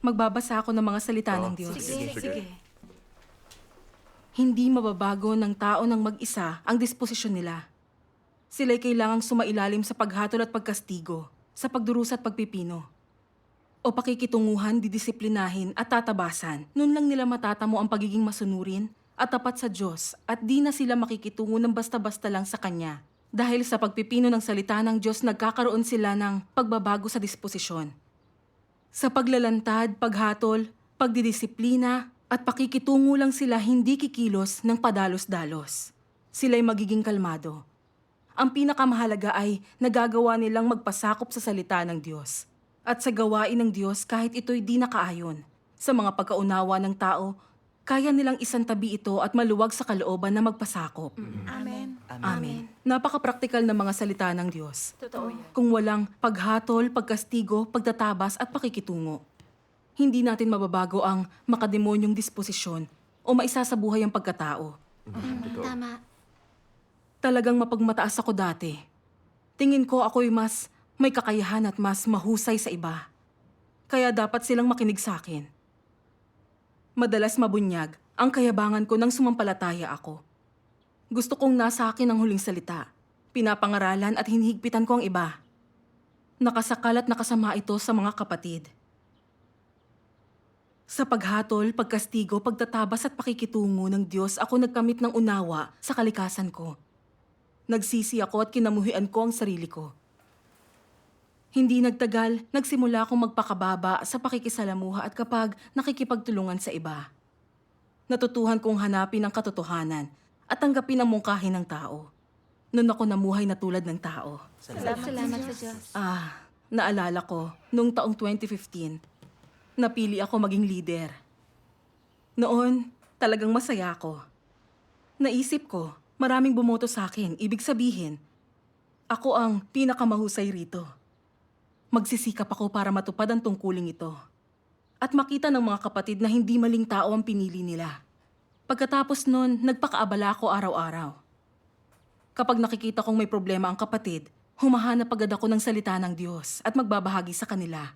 Magbabasa ako ng mga salita ng Diyos. Sige. Hindi mababago ng tao ng mag-isa ang disposisyon nila. Sila'y kailangang sumailalim sa paghatol at pagkastigo, sa pagdurusa at pagpipino. O pakikitunguhan, didisiplinahin at tatabasan. Noon lang nila matatamo ang pagiging masunurin at tapat sa Diyos at di na sila makikitungo ng basta-basta lang sa Kanya. Dahil sa pagpipino ng salita ng Diyos, nagkakaroon sila ng pagbabago sa disposisyon. Sa paglalantad, paghatol, pagdidisiplina, at pakikitungo lang sila hindi kikilos ng padalos-dalos. Sila'y magiging kalmado. Ang pinakamahalaga ay nagagawa nilang magpasakop sa salita ng Diyos. At sa gawain ng Diyos kahit ito'y di nakaayon. Sa mga pagkaunawa ng tao, kaya nilang isantabi ito at maluwag sa kalooban na magpasakop. Amen. Amen. Napaka-praktikal na mga salita ng Diyos. Totoo yan. Kung walang paghatol, pagkastigo, pagtatabas at pakikitungo, hindi natin mababago ang makademonyong disposisyon o maisasabuhay ang pagkatao. Tama. Talagang mapagmataas ako dati. Tingin ko ako'y mas may kakayahan at mas mahusay sa iba. Kaya dapat silang makinig sa akin. Madalas mabunyag ang kayabangan ko nang sumampalataya ako. Gusto kong nasa akin ang huling salita. Pinapangaralan at hinihigpitan ko ang iba. Nakasakal at nakasama ito sa mga kapatid. Sa paghatol, pagkastigo, pagtatabas at pakikitungo ng Diyos, ako nagkamit ng unawa sa kalikasan ko. Nagsisi ako at kinamuhian ko ang sarili ko. Hindi nagtagal, nagsimula akong magpakababa sa pakikisalamuha at kapag nakikipagtulungan sa iba. Natutuhan kong hanapin ang katotohanan at tanggapin ang mungkahi ng tao. Noon ako namuhay na tulad ng tao. Salamat sa Diyos. Naalala ko, noong taong 2015, napili ako maging leader. Noon, talagang masaya ako. Naisip ko, maraming bumoto sa akin, ibig sabihin, ako ang pinakamahusay rito. Magsisikap ako para matupad ang tungkuling ito. At makita ng mga kapatid na hindi maling tao ang pinili nila. Pagkatapos nun, nagpakaabala ako araw-araw. Kapag nakikita kong may problema ang kapatid, humahanap agad ako ng salita ng Diyos at magbabahagi sa kanila.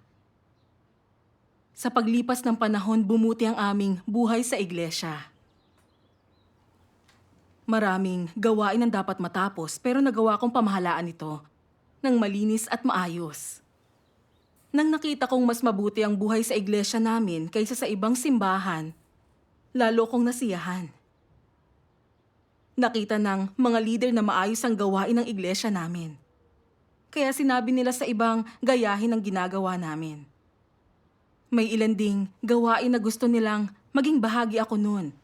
Sa paglipas ng panahon, bumuti ang aming buhay sa iglesia. Maraming gawain ang dapat matapos pero nagawa kong pamahalaan ito ng malinis at maayos. Nang nakita kong mas mabuti ang buhay sa iglesia namin kaysa sa ibang simbahan, lalo kong nasiyahan. Nakita ng mga leader na maayos ang gawain ng iglesia namin. Kaya sinabi nila sa ibang gayahin ang ginagawa namin. May ilan ding gawain na gusto nilang maging bahagi ako noon.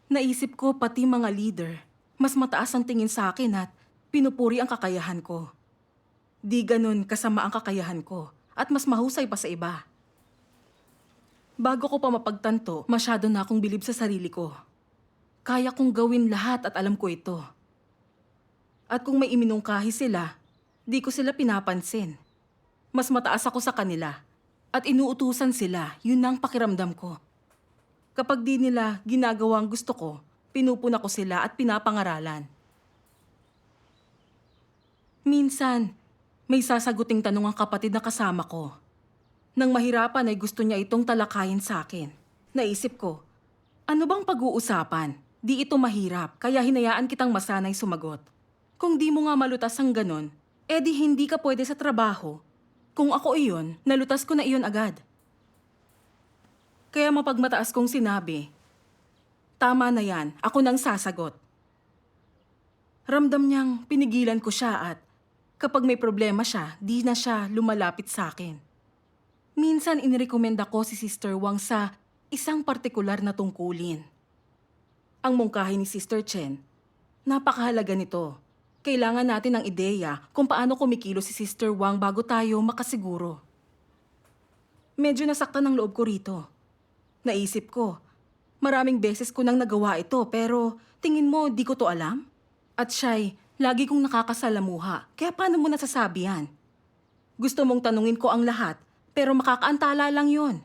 Naisip ko pati mga leader, mas mataas ang tingin sa akin at pinupuri ang kakayahan ko. Di ganun kasama ang kakayahan ko at mas mahusay pa sa iba. Bago ko pa mapagtanto, masyado na akong bilib sa sarili ko. Kaya kong gawin lahat at alam ko ito. At kung may iminungkahi sila, di ko sila pinapansin. Mas mataas ako sa kanila at inuutusan sila, yun ang pakiramdam ko. Kapag di nila ginagawa ang gusto ko, pinupuna ko sila at pinapangaralan. Minsan, may sasaguting tanong ang kapatid na kasama ko. Nang mahirapan ay gusto niya itong talakayin sa akin. Naisip ko, ano bang pag-uusapan? Di ito mahirap, kaya hinayaan kitang masanay sumagot. Kung di mo nga malutas ang ganon, edi hindi ka pwede sa trabaho. Kung ako iyon, nalutas ko na iyon agad. Kaya mapagmataas kong sinabi, tama na yan, ako nang sasagot. Ramdam niyang pinigilan ko siya at kapag may problema siya, di na siya lumalapit sa akin. Minsan inirekomenda ko si Sister Wang sa isang partikular na tungkulin. Ang mungkahi ni Sister Chen, napakahalaga nito. Kailangan natin ng ideya kung paano kumikilos si Sister Wang bago tayo makasiguro. Medyo nasaktan ang loob ko rito. Naisip ko, maraming beses ko nang nagawa ito pero tingin mo di ko to alam? At siya'y lagi kong nakakasalamuha, kaya paano mo nasasabi yan? Gusto mong tanungin ko ang lahat, pero makakaantala lang yon.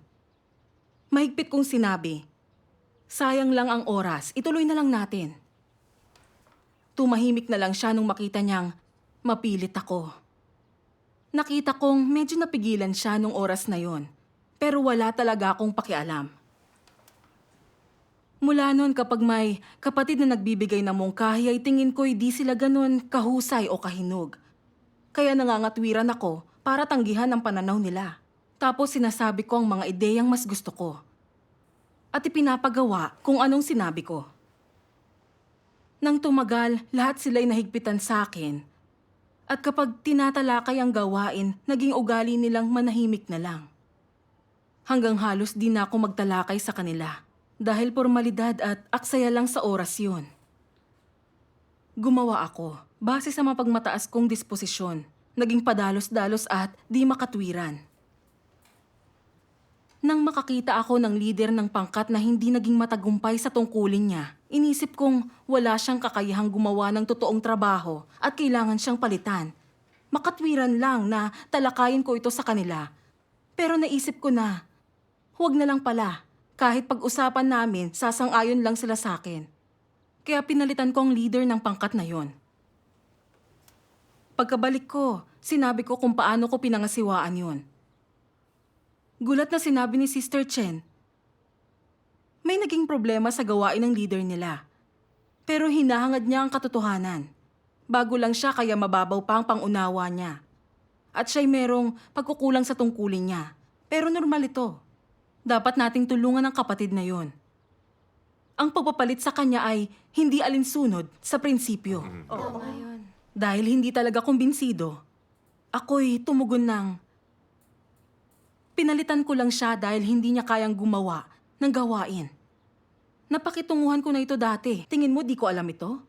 Mahigpit kong sinabi, sayang lang ang oras, ituloy na lang natin. Tumahimik na lang siya nung makita niyang mapilit ako. Nakita kong medyo napigilan siya nung oras na yon. Pero wala talaga akong pakialam. Mula noon kapag may kapatid na nagbibigay ng mungkahi ay tingin ko'y di sila ganun kahusay o kahinog. Kaya nangangatwiran ako para tanggihan ang pananaw nila. Tapos sinasabi ko ang mga ideyang mas gusto ko. At ipinapagawa kung anong sinabi ko. Nang tumagal, lahat sila'y nahigpitan sa akin. At kapag tinatalakay ang gawain, naging ugali nilang manahimik na lang. Hanggang halos di na ako magtalakay sa kanila. Dahil formalidad at aksaya lang sa oras yun. Gumawa ako base sa mapagmataas kong disposisyon. Naging padalos-dalos at di makatwiran. Nang makakita ako ng lider ng pangkat na hindi naging matagumpay sa tungkulin niya, inisip kong wala siyang kakayahang gumawa ng totoong trabaho at kailangan siyang palitan. Makatwiran lang na talakayin ko ito sa kanila. Pero naisip ko na, huwag na lang pala. Kahit pag-usapan namin, sasang-ayon lang sila sa akin. Kaya pinalitan ko ang leader ng pangkat na yon. Pagkabalik ko, sinabi ko kung paano ko pinangasiwaan yon. Gulat na sinabi ni Sister Chen, may naging problema sa gawain ng leader nila. Pero hinahangad niya ang katotohanan. Bago lang siya kaya mababaw pa ang pangunawa niya. At siya'y merong pagkukulang sa tungkulin niya. Pero normal ito. Dapat nating tulungan ang kapatid na yon. Ang pagpapalit sa kanya ay hindi alinsunod sa prinsipyo. Tama yun. Dahil hindi talaga kumbinsido, ako'y tumugon ng, pinalitan ko lang siya dahil hindi niya kayang gumawa ng gawain. Napakitunguhan ko na ito dati. Tingin mo di ko alam ito?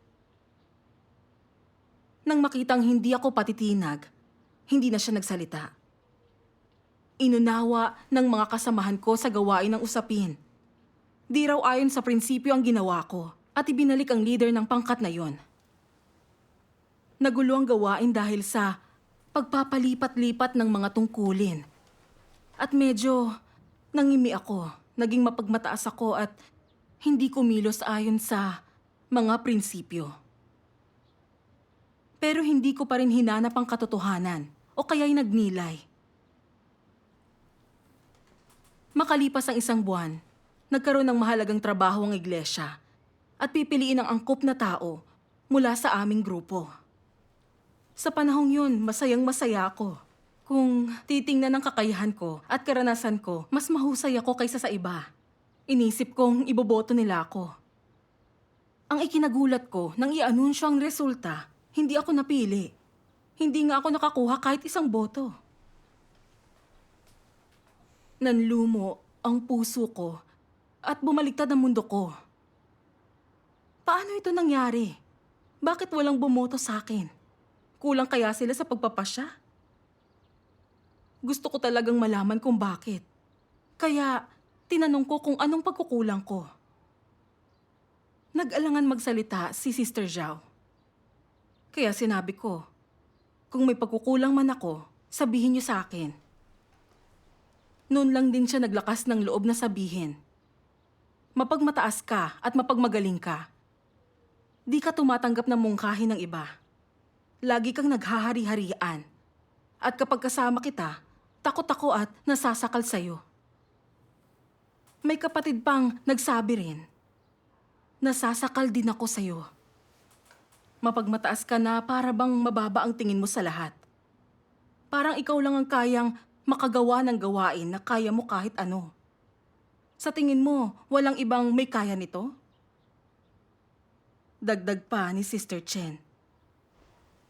Nang makitang hindi ako patitinag, hindi na siya nagsalita. Inunawa ng mga kasamahan ko sa gawain ng usapin. Di raw ayon sa prinsipyo ang ginawa ko at ibinalik ang leader ng pangkat na yon. Nagulo ang gawain dahil sa pagpapalipat-lipat ng mga tungkulin. At medyo nangimi ako, naging mapagmataas ako at hindi kumilos ayon sa mga prinsipyo. Pero hindi ko pa rin hinanap ang katotohanan o kaya'y nagnilay. Makalipas ang 1 buwan, nagkaroon ng mahalagang trabaho ang iglesia at pipiliin ang angkop na tao mula sa aming grupo. Sa panahong yun, masayang-masaya ako. Kung titingnan ng kakayahan ko at karanasan ko, mas mahusay ako kaysa sa iba. Inisip kong iboboto nila ako. Ang ikinagulat ko nang i-anunsyo ang resulta, hindi ako napili. Hindi nga ako nakakuha kahit 1 boto. Nanlumo ang puso ko at bumaliktad ang mundo ko. Paano ito nangyari? Bakit walang bumoto sa akin? Kulang kaya sila sa pagpapasya? Gusto ko talagang malaman kung bakit. Kaya tinanong ko kung anong pagkukulang ko. Nag-alangan magsalita si Sister Zhao. Kaya sinabi ko, kung may pagkukulang man ako, sabihin niyo sa akin. Noon lang din siya naglakas ng loob na sabihin, mapagmataas ka at mapagmagaling ka. Di ka tumatanggap ng mungkahi ng iba. Lagi kang naghahari-harian. At kapag kasama kita, takot ako at nasasakal sa'yo. May kapatid pang nagsabi rin, nasasakal din ako sa'yo. Mapagmataas ka na para bang mababa ang tingin mo sa lahat. Parang ikaw lang ang kayang makagawa ng gawain na kaya mo kahit ano. Sa tingin mo, walang ibang may kaya nito? Dagdag pa ni Sister Chen.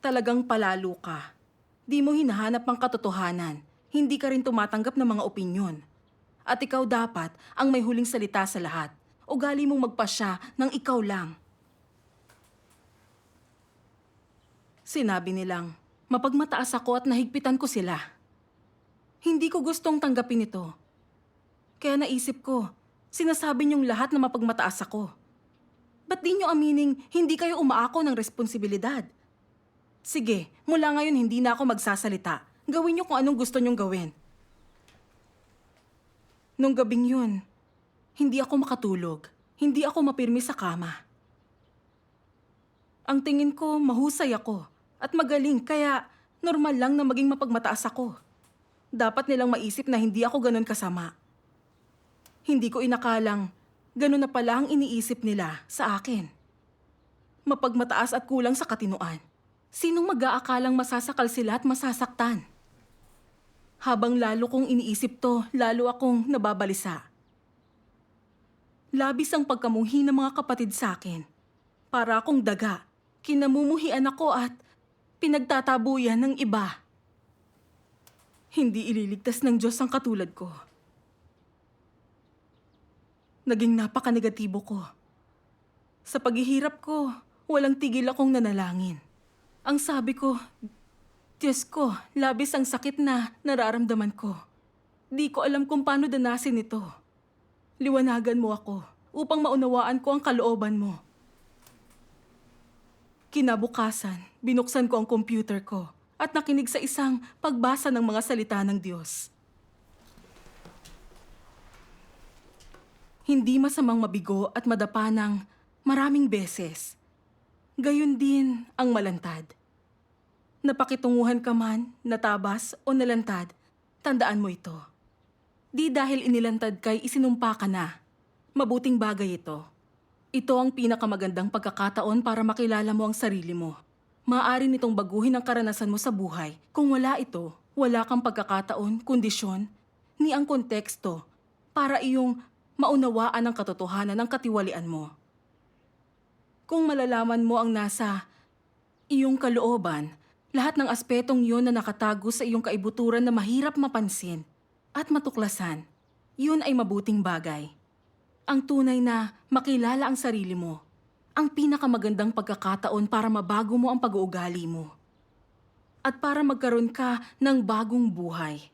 Talagang palalo ka. Di mo hinahanap ang katotohanan. Hindi ka rin tumatanggap ng mga opinyon. At ikaw dapat ang may huling salita sa lahat. Ugali mong magpasya ng ikaw lang. Sinabi nilang, mapagmataas ako at nahigpitan ko sila. Hindi ko gustong tanggapin ito. Kaya naisip ko, sinasabi niyong lahat na mapagmataas ako. Ba't di niyo amining hindi kayo umaako ng responsibilidad? Sige, mula ngayon hindi na ako magsasalita. Gawin niyo kung anong gusto niyong gawin. Nung gabing yun, hindi ako makatulog. Hindi ako mapirmi sa kama. Ang tingin ko, mahusay ako at magaling kaya normal lang na maging mapagmataas ako. Dapat nilang maisip na hindi ako ganun kasama. Hindi ko inakalang ganun na pala ang iniisip nila sa akin. Mapagmataas at kulang sa katinuan. Sinong mag-aakalang masasakal sila at masasaktan? Habang lalo kong iniisip to, lalo akong nababalisa. Labis ang pagkamuhi ng mga kapatid sa akin. Para akong daga, kinamumuhian ako at pinagtatabuyan ng iba. Hindi ililigtas ng Diyos ang katulad ko. Naging napaka-negatibo ko. Sa paghihirap ko, walang tigil akong nanalangin. Ang sabi ko, Diyos ko, labis ang sakit na nararamdaman ko. Di ko alam kung paano danasin ito. Liwanagan mo ako upang maunawaan ko ang kalooban mo. Kinabukasan, binuksan ko ang computer ko at nakinig sa isang pagbasa ng mga salita ng Diyos. Hindi masamang mabigo at madapa ng maraming beses. Gayon din ang malantad. Napakitunguhan ka man, natabas o nalantad, tandaan mo ito. Di dahil inilantad kay isinumpa ka na. Mabuting bagay ito. Ito ang pinakamagandang pagkakataon para makilala mo ang sarili mo. Maaari nitong baguhin ang karanasan mo sa buhay. Kung wala ito, wala kang pagkakataon, kondisyon, ni ang konteksto para iyong maunawaan ang katotohanan ng katiwalian mo. Kung malalaman mo ang nasa iyong kalooban, lahat ng aspetong iyon na nakatago sa iyong kaibuturan na mahirap mapansin at matuklasan, yun ay mabuting bagay. Ang tunay na makilala ang sarili mo, ang pinakamagandang pagkakataon para mabago mo ang pag-uugali mo. At para magkaroon ka ng bagong buhay.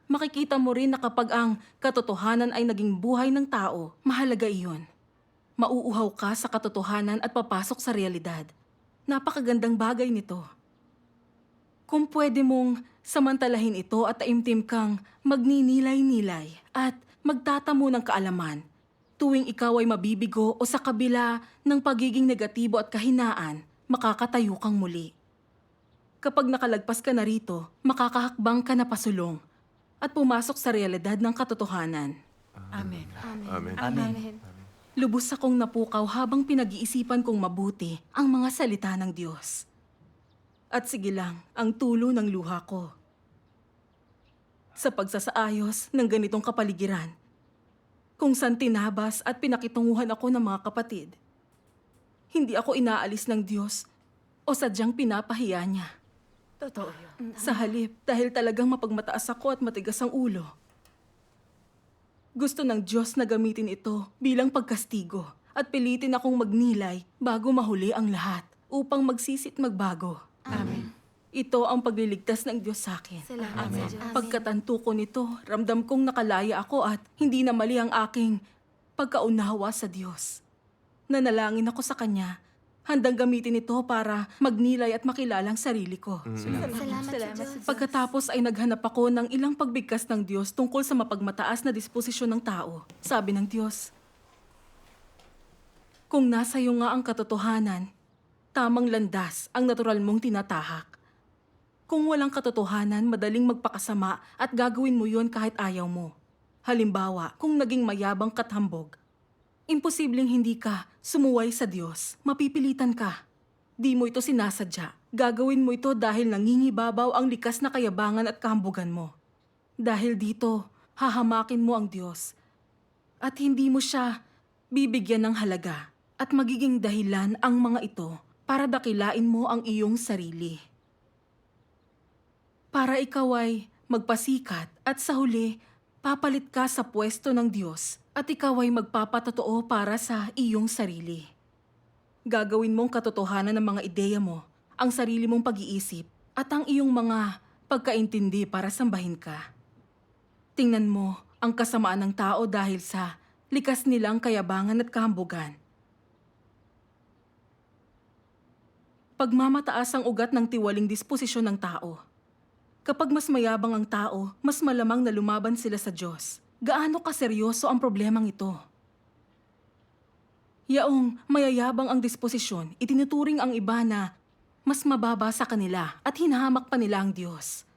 Makikita mo rin na kapag ang katotohanan ay naging buhay ng tao, mahalaga iyon. Mauuhaw ka sa katotohanan at papasok sa realidad. Napakagandang bagay nito. Kung pwede mong samantalahin ito at taimtim kang magninilay-nilay at magtatamo ng kaalaman, tuwing ikaw ay mabibigo o sa kabila ng pagiging negatibo at kahinaan, makakatayo kang muli. Kapag nakalagpas ka na rito, makakahakbang ka na pasulong at pumasok sa realidad ng katotohanan. Amen. Amen. Amen. Amen. Lubos akong napukaw habang pinag-iisipan kong mabuti ang mga salita ng Diyos. At sige lang, ang tulo ng luha ko. Sa pagsasaayos ng ganitong kapaligiran, kung saan tinabas at pinakitunguhan ako ng mga kapatid, hindi ako inaalis ng Diyos o sadyang pinapahiya niya. Totoo yun. Sa halip, dahil talagang mapagmataas ako at matigas ang ulo, gusto ng Diyos na gamitin ito bilang pagkastigo at pilitin akong magnilay bago mahuli ang lahat upang magsisit magbago. Amen. Ito ang pagliligtas ng Diyos sa akin. Salamat sa Diyos. Pagkatanto ko nito, ramdam kong nakalaya ako at hindi na mali ang aking pagkaunawa sa Diyos. Nanalangin ako sa Kanya, handang gamitin ito para magnilay at makilala ang sarili ko. Salamat sa Diyos. Pagkatapos ay naghanap ako ng ilang pagbigkas ng Diyos tungkol sa mapagmataas na disposisyon ng tao. Sabi ng Diyos, kung nasa iyo nga ang katotohanan, tamang landas ang natural mong tinatahak. Kung walang katotohanan, madaling magpakasama at gagawin mo yon kahit ayaw mo. Halimbawa, kung naging mayabang ka't hambog, imposibleng hindi ka sumuway sa Diyos. Mapipilitan ka. Di mo ito sinasadya. Gagawin mo ito dahil nangingibabaw ang likas na kayabangan at kahambugan mo. Dahil dito, hahamakin mo ang Diyos. At hindi mo siya bibigyan ng halaga. At magiging dahilan ang mga ito para dakilain mo ang iyong sarili. Para ikaw ay magpasikat at sa huli, papalit ka sa pwesto ng Diyos at ikaw ay magpapatotoo para sa iyong sarili. Gagawin mong katotohanan ng mga ideya mo, ang sarili mong pag-iisip at ang iyong mga pagkaintindi para sambahin ka. Tingnan mo ang kasamaan ng tao dahil sa likas nilang kayabangan at kahambugan. Pagmamataas ang ugat ng tiwaling disposisyon ng tao. Kapag mas mayabang ang tao, mas malamang na lumaban sila sa Diyos. Gaano kaseryoso ang problemang ito? Yaong mayayabang ang disposisyon, itinuturing ang iba na mas mababa sa kanila at hinahamak pa nila ang Diyos.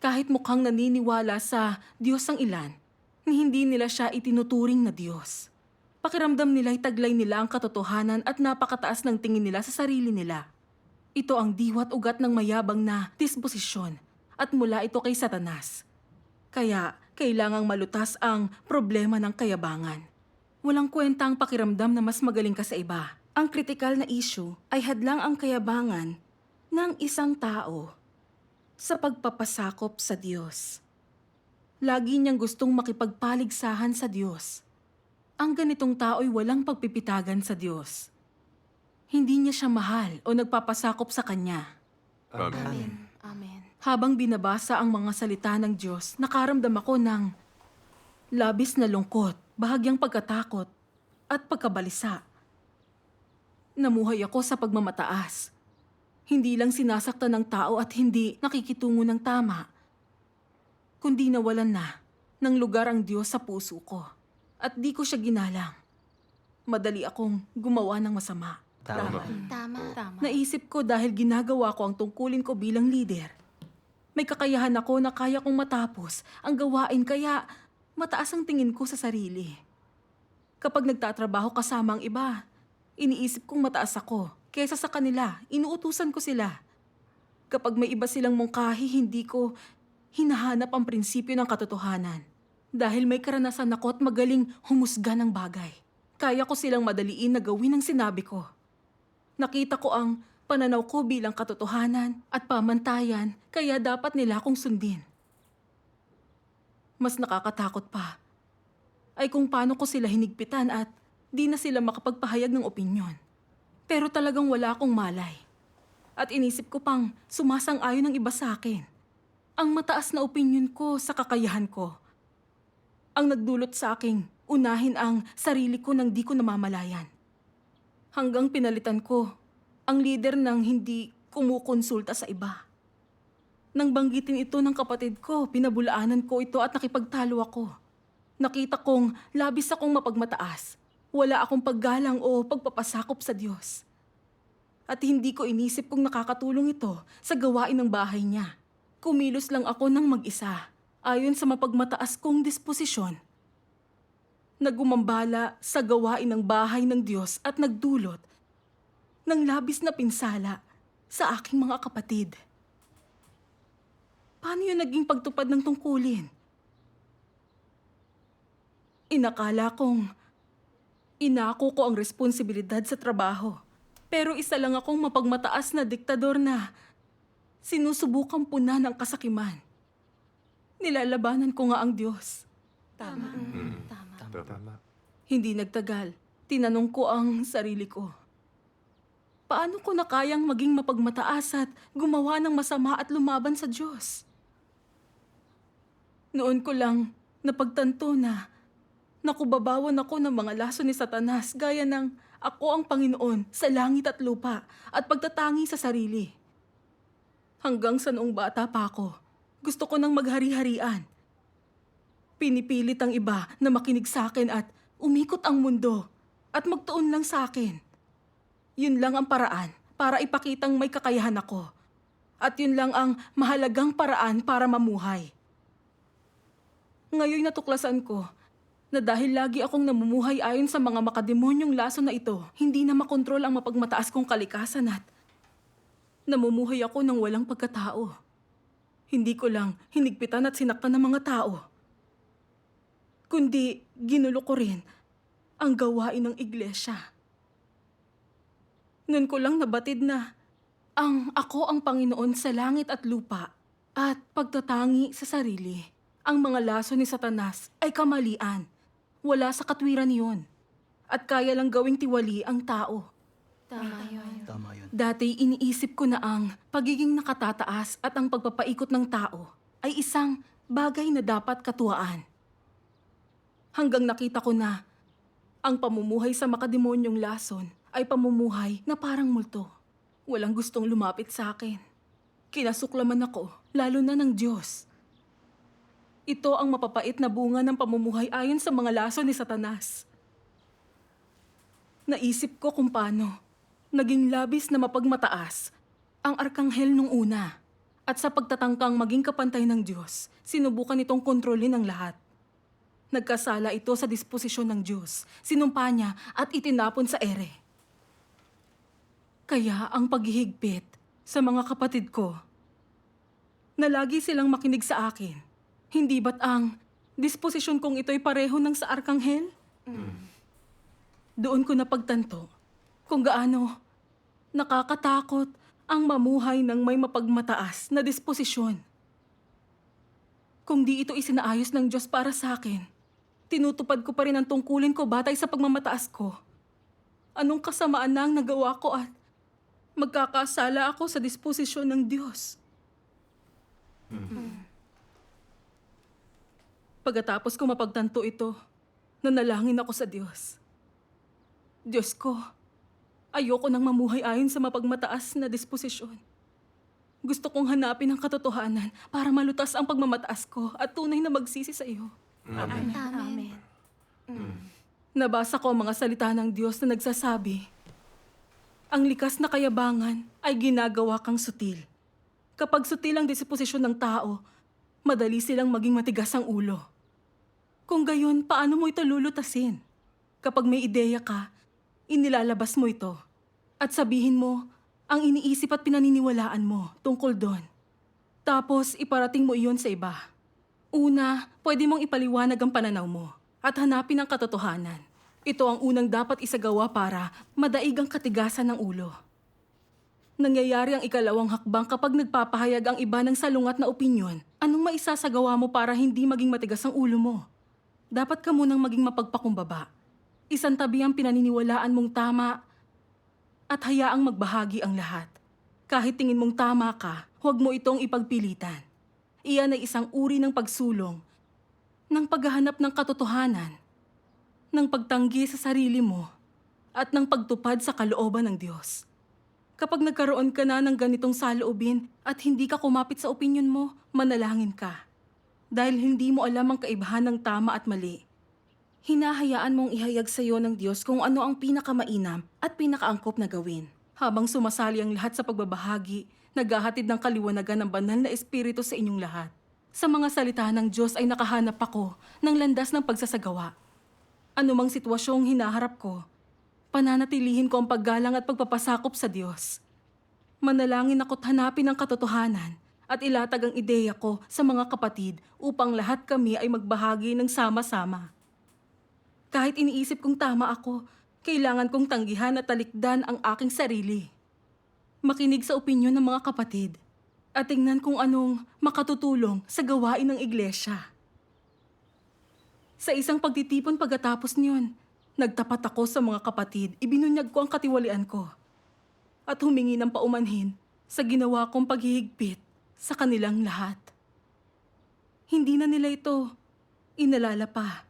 Kahit mukhang naniniwala sa Diyos ang ilan, ni hindi nila siya itinuturing na Diyos. Pakiramdam nila'y taglay nila ang katotohanan at napakataas ng tingin nila sa sarili nila. Ito ang diwat ugat ng mayabang na disposisyon at mula ito kay Satanas. Kaya kailangang malutas ang problema ng kayabangan. Walang kwenta ang pakiramdam na mas magaling ka sa iba. Ang kritikal na issue ay hadlang ang kayabangan ng isang tao sa pagpapasakop sa Diyos. Lagi niyang gustong makipagpaligsahan sa Diyos. Ang ganitong tao'y walang pagpipitagan sa Diyos. Hindi niya siya mahal o nagpapasakop sa Kanya. Amen. Amen. Habang binabasa ang mga salita ng Diyos, nakaramdam ako ng labis na lungkot, bahagyang pagkatakot, at pagkabalisa. Namuhay ako sa pagmamataas. Hindi lang sinasaktan ng tao at hindi nakikitungo ng tama, kundi nawalan na ng lugar ang Diyos sa puso ko. At di ko siya ginalang. Madali akong gumawa ng masama. Tama. Naisip ko dahil ginagawa ko ang tungkulin ko bilang leader. May kakayahan ako na kaya kong matapos ang gawain kaya mataas ang tingin ko sa sarili. Kapag nagtatrabaho kasama ang iba, iniisip kong mataas ako. Kesa sa kanila, inuutusan ko sila. Kapag may iba silang mungkahi, hindi ko hinahanap ang prinsipyo ng katotohanan. Dahil may karanasan ako at magaling humusga ng bagay. Kaya ko silang madaliin na gawin ang sinabi ko. Nakita ko ang pananaw ko bilang katotohanan at pamantayan, kaya dapat nila akong sundin. Mas nakakatakot pa ay kung paano ko sila hinigpitan at di na sila makapagpahayag ng opinyon. Pero talagang wala akong malay. At inisip ko pang sumasang-ayon ng iba sa akin. Ang mataas na opinyon ko sa kakayahan ko. Ang nagdulot sa aking unahin ang sarili ko nang di ko namamalayan. Hanggang pinalitan ko ang leader ng hindi kumukonsulta sa iba. Nang banggitin ito ng kapatid ko, pinabulaanan ko ito at nakipagtalo ako. Nakita kong labis akong mapagmataas. Wala akong paggalang o pagpapasakop sa Diyos. At hindi ko inisip kung nakakatulong ito sa gawain ng bahay niya. Kumilos lang ako ng mag-isa, ayon sa mapagmataas kong disposisyon. Nagumambala sa gawain ng bahay ng Diyos at nagdulot ng labis na pinsala sa aking mga kapatid. Paano yun naging pagtupad ng tungkulin? Inakala kong inako ko ang responsibilidad sa trabaho. Pero isa lang akong mapagmataas na diktador na sinusubukan puna ng kasakiman. Nilalabanan ko nga ang Diyos. Tama. Tama. Hindi nagtagal, tinanong ko ang sarili ko. Paano ko na kayang maging mapagmataas at gumawa ng masama at lumaban sa Diyos? Noon ko lang napagtanto na nakubabawan ako ng mga laso ni Satanas gaya ng ako ang Panginoon sa langit at lupa at pagtatangi sa sarili. Hanggang sa noong bata pa ako, gusto ko nang maghari-harian. Pinipilit ang iba na makinig sa akin at umikot ang mundo at magtuon lang sa akin. Yun lang ang paraan para ipakitang may kakayahan ako. At yun lang ang mahalagang paraan para mamuhay. Ngayon natuklasan ko na dahil lagi akong namumuhay ayon sa mga makademonyong laso na ito, hindi na makontrol ang mapagmataas kong kalikasan at namumuhay ako ng walang pagkatao. Hindi ko lang hinigpitan at sinaktan ng mga tao, kundi ginulo ko rin ang gawain ng iglesia. Noon ko lang nabatid na ako ang Panginoon sa langit at lupa at pagtatangi sa sarili. Ang mga laso ni Satanas ay kamalian. Wala sa katwiran yun. At kaya lang gawing tiwali ang tao. Tama yun. Dati iniisip ko na ang pagiging nakatataas at ang pagpapaikot ng tao ay isang bagay na dapat katuwaan. Hanggang nakita ko na ang pamumuhay sa makademonyong lason ay pamumuhay na parang multo. Walang gustong lumapit sa akin. Kinasuklaman ako, lalo na ng Diyos. Ito ang mapapait na bunga ng pamumuhay ayon sa mga laso ni Satanas. Naisip ko kung paano naging labis na mapagmataas ang arkanghel nung una At sa pagtatangkang maging kapantay ng Diyos, sinubukan itong kontrolin ang lahat. Nagkasala ito sa disposisyon ng Diyos, sinumpa niya at itinapon sa ere. Kaya ang paghihigpit sa mga kapatid ko, na lagi silang makinig sa akin, hindi ba't ang disposisyon kong ito'y pareho ng sa Arkanghel? Doon ko napagtanto kung gaano nakakatakot ang mamuhay ng may mapagmataas na disposisyon. Kung di ito isinaayos ng Diyos para sa akin, tinutupad ko pa rin ang tungkulin ko batay sa pagmamataas ko. Anong kasamaan na ang nagawa ko at magkakasala ako sa disposisyon ng Diyos? Pagkatapos ko mapagtanto ito, nanalangin ako sa Diyos. Diyos ko, ayoko nang mamuhay ayon sa mapagmataas na disposisyon. Gusto kong hanapin ang katotohanan para malutas ang pagmamataas ko at tunay na magsisi sa iyo. Amen. Nabasa ko ang mga salita ng Diyos na nagsasabi, ang likas na kayabangan ay ginagawa kang sutil. Kapag sutil ang disposisyon ng tao, madali silang maging matigas ang ulo. Kung gayon, paano mo ito lulutasin? Kapag may ideya ka, inilalabas mo ito. At sabihin mo, ang iniisip at pinaniniwalaan mo tungkol doon. Tapos, iparating mo iyon sa iba. Una, pwede mong ipaliwanag ang pananaw mo at hanapin ang katotohanan. Ito ang unang dapat isagawa para madaig ang katigasan ng ulo. Nangyayari ang ikalawang hakbang kapag nagpapahayag ang iba ng salungat na opinyon. Anong maisasagawa mo para hindi maging matigas ang ulo mo? Dapat ka munang maging mapagpakumbaba. Isantabi ang pinaniniwalaan mong tama at hayaang magbahagi ang lahat. Kahit tingin mong tama ka, huwag mo itong ipagpilitan. Iyan ay isang uri ng pagsulong, ng paghahanap ng katotohanan, ng pagtanggi sa sarili mo, at ng pagtupad sa kalooban ng Diyos. Kapag nagkaroon ka na ng ganitong saloobin at hindi ka kumapit sa opinyon mo, manalangin ka. Dahil hindi mo alam ang kaibahan ng tama at mali. Hinahayaan mong ihayag sa iyo ng Diyos kung ano ang pinakamainam at pinakaangkop na gawin. Habang sumasali ang lahat sa pagbabahagi, naghahatid ng kaliwanagan ng banal na espiritu sa inyong lahat. Sa mga salita ng Diyos ay nakahanap ako ng landas ng pagsasagawa. Anumang sitwasyong hinaharap ko, pananatilihin ko ang paggalang at pagpapasakop sa Diyos. Manalangin ako't hanapin ang katotohanan at ilatag ang ideya ko sa mga kapatid upang lahat kami ay magbahagi ng sama-sama. Kahit iniisip kong tama ako, kailangan kong tanggihan at talikdan ang aking sarili. Makinig sa opinyon ng mga kapatid at tingnan kung anong makatutulong sa gawain ng iglesia. Sa isang pagtitipon pagkatapos niyon, nagtapat ako sa mga kapatid, ibinunyag ko ang katiwalian ko at humingi ng paumanhin sa ginawa kong paghihigpit sa kanilang lahat. Hindi na nila ito inalala pa.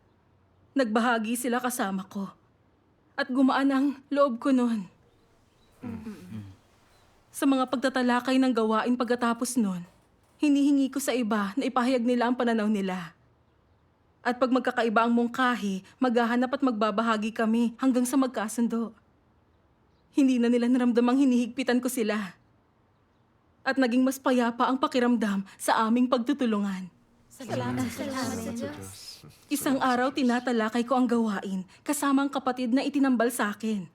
Nagbahagi sila kasama ko at gumaan ang loob ko noon. Sa mga pagtatalakay ng gawain pagkatapos noon, hinihingi ko sa iba na ipahayag nila ang pananaw nila. At pag magkakaiba ang mungkahi, maghahanap at magbabahagi kami hanggang sa magkasundo. Hindi na nila naramdamang hinihigpitan ko sila. At naging mas payapa ang pakiramdam sa aming pagtutulungan. Salamat sa Diyos. Isang araw tinatalakay ko ang gawain kasama ang kapatid na itinambal sa akin.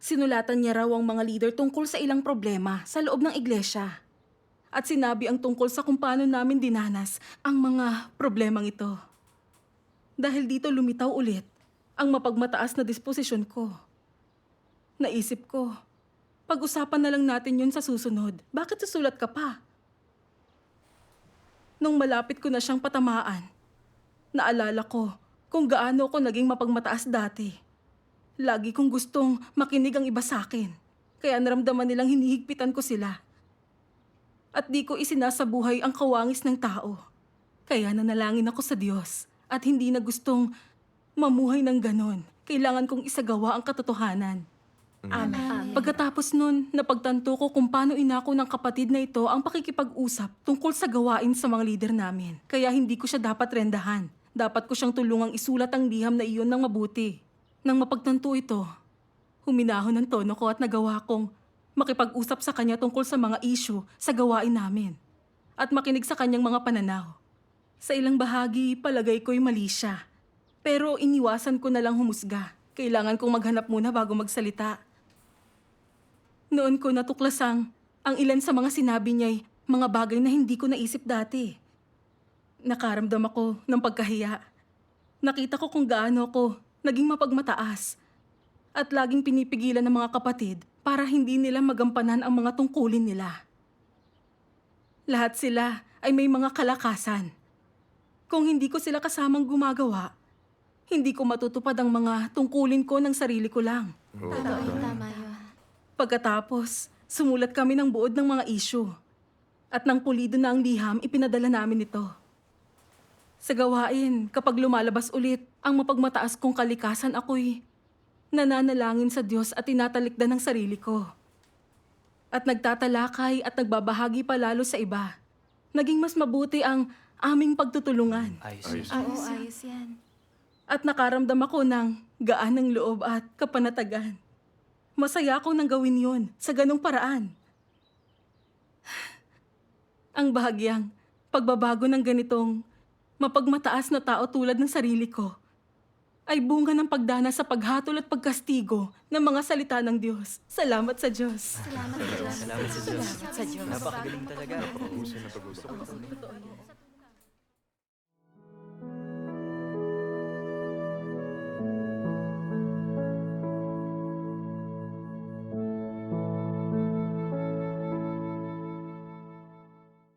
Sinulatan niya raw ang mga leader tungkol sa ilang problema sa loob ng iglesia. At sinabi ang tungkol sa kung paano namin dinanas ang mga problemang ito. Dahil dito lumitaw ulit ang mapagmataas na disposisyon ko. Naisip ko, pag-usapan na lang natin yun sa susunod. Bakit susulat ka pa? Nung malapit ko na siyang patamaan, naalala ko kung gaano ako naging mapagmataas dati. Lagi kong gustong makinig ang iba sa akin, kaya naramdaman nilang hinihigpitan ko sila. At di ko isinasabuhay ang kawangis ng tao. Kaya nanalangin ako sa Diyos at hindi na gustong mamuhay ng ganon. Kailangan kong isagawa ang katotohanan. Amen. Pagkatapos nun, napagtanto ko kung paano inako ng kapatid na ito ang pakikipag-usap tungkol sa gawain sa mga leader namin. Kaya hindi ko siya dapat rendahan. Dapat ko siyang tulungang isulat ang liham na iyon ng mabuti. Nang mapagtanto ito, huminahon ang tono ko at nagawa kong makipag-usap sa kanya tungkol sa mga issue sa gawain namin. at makinig sa kanyang mga pananaw. Sa ilang bahagi, palagay ko'y mali siya. Pero iniwasan ko na lang humusga. Kailangan kong maghanap muna bago magsalita. Noon ko natuklasang ang ilan sa mga sinabi niya'y mga bagay na hindi ko naisip dati. Nakaramdam ako ng pagkahiya. Nakita ko kung gaano ako naging mapagmataas at laging pinipigilan ng mga kapatid para hindi nila magampanan ang mga tungkulin nila. Lahat sila ay may mga kalakasan. Kung hindi ko sila kasamang gumagawa, hindi ko matutupad ang mga tungkulin ko ng sarili ko lang. Tama yun. Pagkatapos, sumulat kami ng buod ng mga issue. At nang pulido na ang liham, ipinadala namin ito. Sa gawain, kapag lumalabas ulit ang mapagmataas kong kalikasan, ako'y nananalangin sa Diyos at tinatalikdan ng sarili ko. At nagtatalakay at nagbabahagi pa lalo sa iba. Naging mas mabuti ang aming pagtutulungan. Ayos. Ayos Oo, yan. ayos yan. At nakaramdam ako ng gaan ng loob at kapanatagan. Masaya akong nang gawin yun sa ganong paraan. Ang bahagyang pagbabago ng ganitong mapagmataas na tao tulad ng sarili ko ay bunga ng pagdana sa paghatol at pagkastigo ng mga salita ng Diyos. Salamat sa Diyos. Salamat sa Diyos. Sa Diyos. Napakagaling talaga. Napakahusay na pag-uusap. Totoo yan.